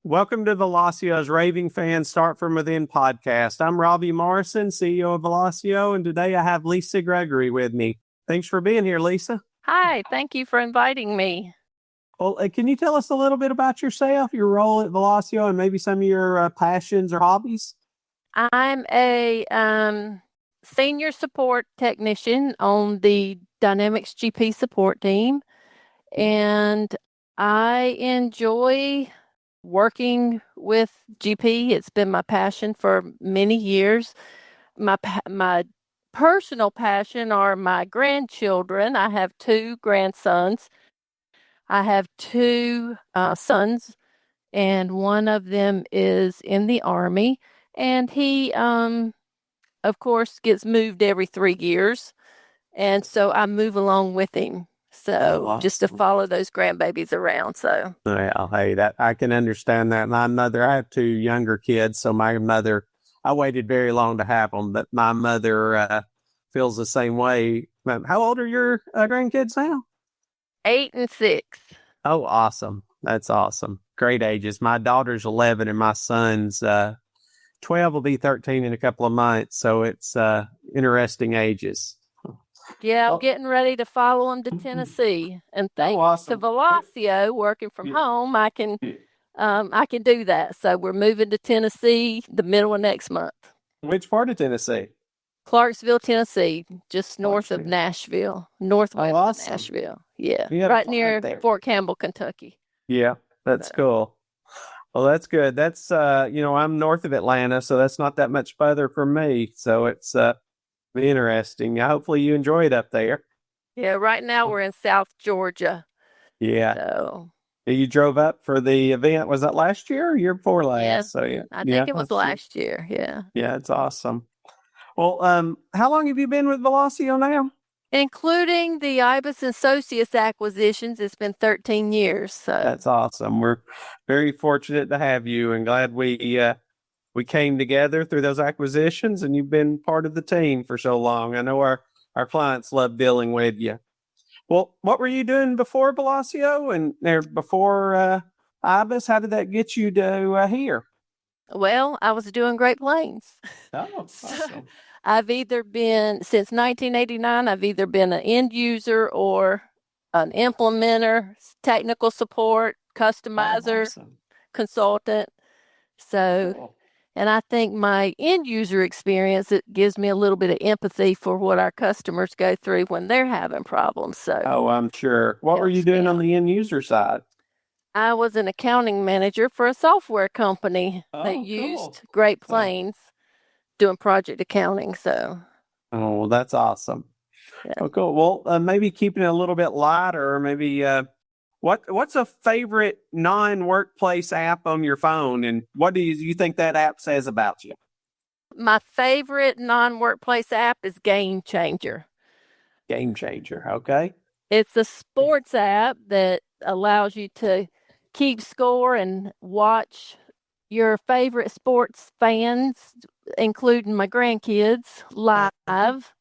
Welcome to Velosio's Raving Fans Start Within podcast. I'm Robbie Morrison, CEO of Velosio, and today I have Lisa Gregory with me. Thanks for being here, Lisa. Hi, thank you for inviting me. Well, can you tell us a little bit about yourself, your role at Velosio, and maybe some of your passions or hobbies? I'm a senior support technician on the Dynamics GP support team, and I enjoy working with GP. It's been my passion for many years. My personal passion are my grandchildren. I have two grandsons. I have two sons, and one of them is in the Army, and he, of course, gets moved every 3 years, and so I move along with him. So just to follow those grandbabies around. So Well, hey, that I can understand that. I have two younger kids, so my mother, I waited very long to have them, but my mother feels the same way. How old are your grandkids now? 8 and 6. Oh, awesome. That's awesome. Great ages. My daughter's 11 and my son's 12, will be 13 in a couple of months. So it's interesting ages. Yeah, I'm getting ready to follow him to Tennessee, and thanks to Velosio working from home, I can do that. So we're moving to Tennessee the middle of next month. Which part of Tennessee? Clarksville, Tennessee, just north of Nashville, northwest of Nashville. Yeah, right near Fort Campbell, Kentucky. Yeah, that's cool. Well, that's good. That's, I'm north of Atlanta, so that's not that much further from me. So it's interesting. Hopefully you enjoy it up there. Yeah, right now we're in South Georgia. Yeah. So you drove up for the event. Was that last year or year before last? Yeah, so I think it was last year. Yeah. Yeah, it's awesome. Well, how long have you been with Velosio now? Including the Ibis and Socius acquisitions, it's been 13 years. So that's awesome. We're very fortunate to have you, and glad we came together through those acquisitions, and you've been part of the team for so long. I know our clients love dealing with you. Well, what were you doing before Velosio and before Ibis? How did that get you to here? Well, I was doing Great Plains. Oh, awesome. I've either been, since 1989, I've either been an end user or an implementer, technical support, customizer, consultant. So, Cool. And I think my end user experience, it gives me a little bit of empathy for what our customers go through when they're having problems. So, I'm sure. What were you doing on the end user side? I was an accounting manager for a software company that used Great Plains doing project accounting. So, well, that's awesome. Yeah. Oh, cool. Well, maybe keeping it a little bit lighter, maybe what's a favorite non-workplace app on your phone, and what do you think that app says about you? My favorite non-workplace app is Game Changer. Game Changer, okay. It's a sports app that allows you to keep score and watch your favorite sports fans, including my grandkids, live.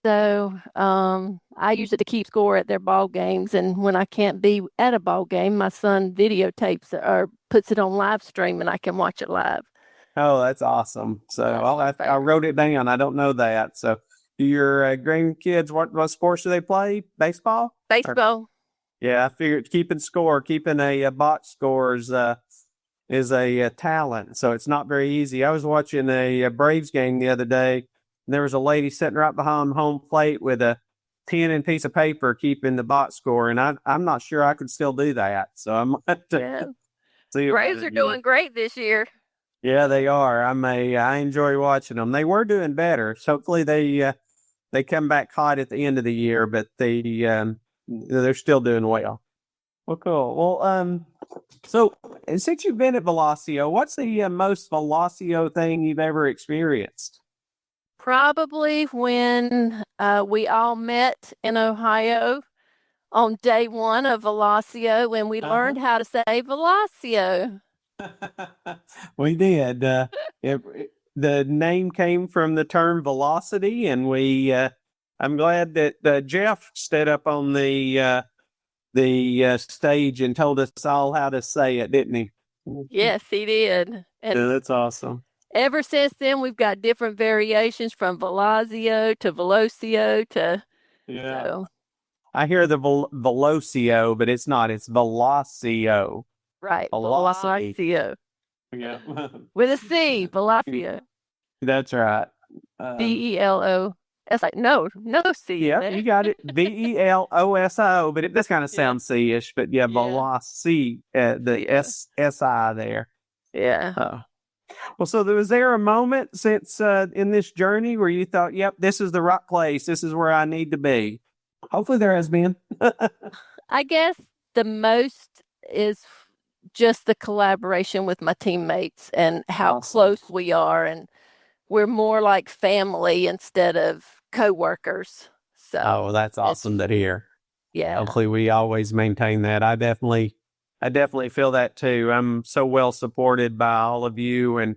So I use it to keep score at their ball games, and when I can't be at a ball game, my son videotapes it or puts it on live stream, and I can watch it live. Oh, that's awesome! So I wrote it down. I don't know that. So, do your grandkids what sports do they play? Baseball. Baseball. Yeah, I figured keeping a box score is a talent. So it's not very easy. I was watching a Braves game the other day. There was a lady sitting right behind home plate with a pen and piece of paper keeping the box score, and I'm not sure I could still do that. So I'm see. Braves are doing great this year. Yeah, they are. I enjoy watching them. They were doing better. So hopefully they come back hot at the end of the year, but they're still doing well. Well, cool. Well, so since you've been at Velosio, what's the most Velosio thing you've ever experienced? Probably when we all met in Ohio on day one of Velosio, when we learned how to say Velosio. We did. The name came from the term velocity, and I'm glad that Jeff stood up on the stage and told us all how to say it, didn't he? Yes, he did. And Yeah, that's awesome. ever since then, we've got different variations from Velosio to Velosio to Yeah. so I hear the Velosio, but it's not. It's Velosio. right, Velocity. Velosio Yeah. with a C, Velosio, That's right. Velo. It's like no C in Yeah, there. you got it. Velosio, but it does kind of Yeah, sound C-ish, but yeah, yeah, velocity, the yeah, SI there. yeah. Uh, well, so was there a moment since in this journey where you thought, yep, this is the right place. This is where I need to be. Hopefully there has been. I guess the most is just the collaboration with my teammates and how Awesome. close we are, and we're more like family instead of coworkers. So Oh, that's it's awesome to hear. yeah, Hopefully we always maintain that. I definitely feel that too. I'm so well supported by all of you and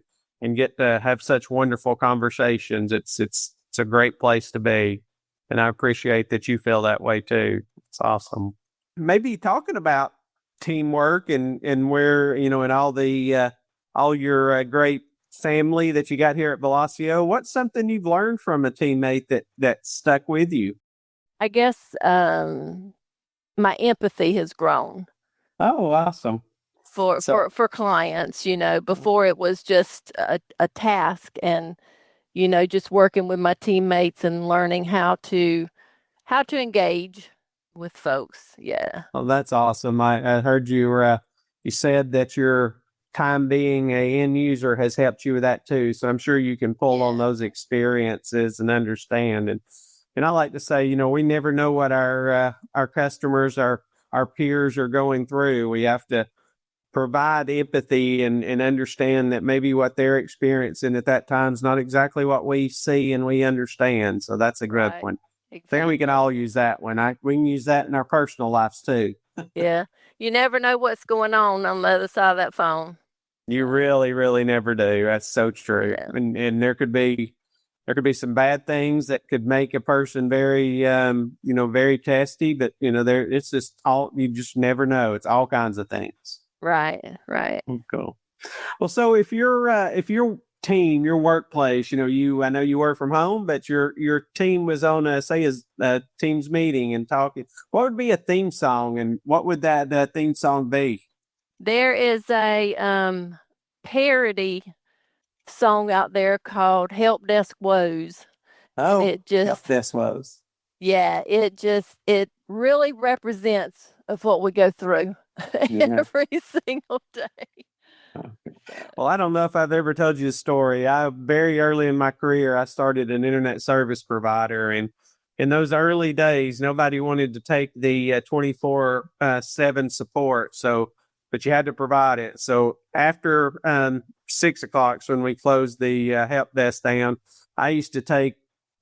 get to have such wonderful conversations. It's a great place to be. And I appreciate that you feel that way too. It's awesome. Maybe talking about teamwork and where, and all your great family that you got here at Velosio, what's something you've learned from a teammate that stuck with you? I guess my empathy has grown Oh, awesome. for So, clients. Before it was just a task, and just working with my teammates and learning how to engage with folks. Yeah. well, that's awesome. I heard you said that your time being a end user has helped you with that too. So I'm sure you can pull on Yeah. those experiences and understand. And I like to say, we never know what our customers, our peers are going through. We have to provide empathy and understand that maybe what they're experiencing at that time is not exactly what we see and we understand. So that's a good Right. one. I think we can Exactly. all use that one. We can use that in our personal lives too. Yeah. You never know what's going on the other side of that phone. You So, really, really never do. That's so true. yeah. And there could be some bad things that could make a person very very testy, but there it's just all you just never know. It's all kinds of things. Right. Right. Cool. Well, so if your team, your workplace, I know you work from home, but your team was on a team's meeting and talking. What would be a theme song, and what would that theme song be? There is a parody song out there called Help Desk Woes. And Oh, it yep, just this was. yeah, it really represents of what we go through Yeah. every single day. Well, I don't know if I've ever told you the story. Very early in my career, I started an internet service provider, and in those early days, nobody wanted to take the 24/7 support. But you had to provide it. So after 6 o'clock, when we closed the help desk down, I used to take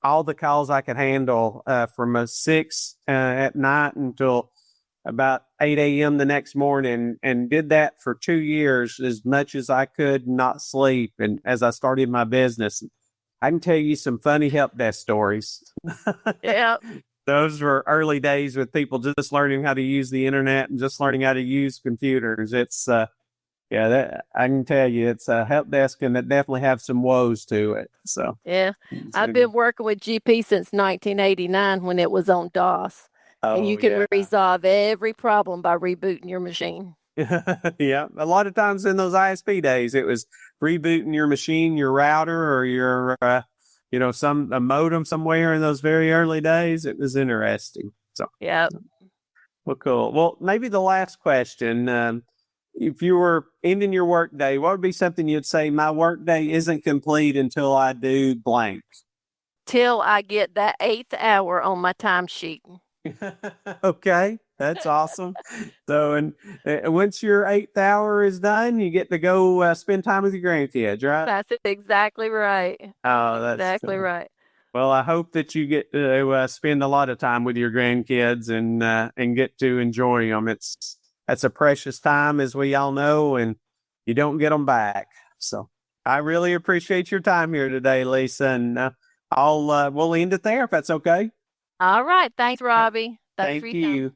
all the calls I could handle from 6 at night until about 8 a.m. the next morning, and did that for 2 years as much as I could not sleep. And as I started my business, I can tell you some funny help desk stories. Yeah, Those were early days with people just learning how to use the internet and just learning how to use computers. Yeah, that I can tell you, it's a help desk and it definitely have some woes to it. So, yeah. I've been working with GP since 1989 when it was on DOS, and oh you can yeah. resolve every problem by rebooting your machine. Yeah, a lot of times in those ISP days, it was rebooting your machine, your router, or your, a modem somewhere in those very early days. It was interesting. So, Yeah. well, cool. Well, maybe the last question, if you were ending your work day, what would be something you'd say, my work day isn't complete until I do blank? Till I get that 8th hour on my timesheet. Okay, that's awesome. So, and once your 8th hour is done, you get to go spend time with your grandkids, right? That's exactly right. Oh, that's Exactly cool. right. Well, I hope that you get to spend a lot of time with your grandkids and get to enjoy them. That's a precious time, as we all know, and you don't get them back. So, I really appreciate your time here today, Lisa, and we'll end it there if that's okay. All right. Thanks, Robbie. Thanks for Thank your time. you.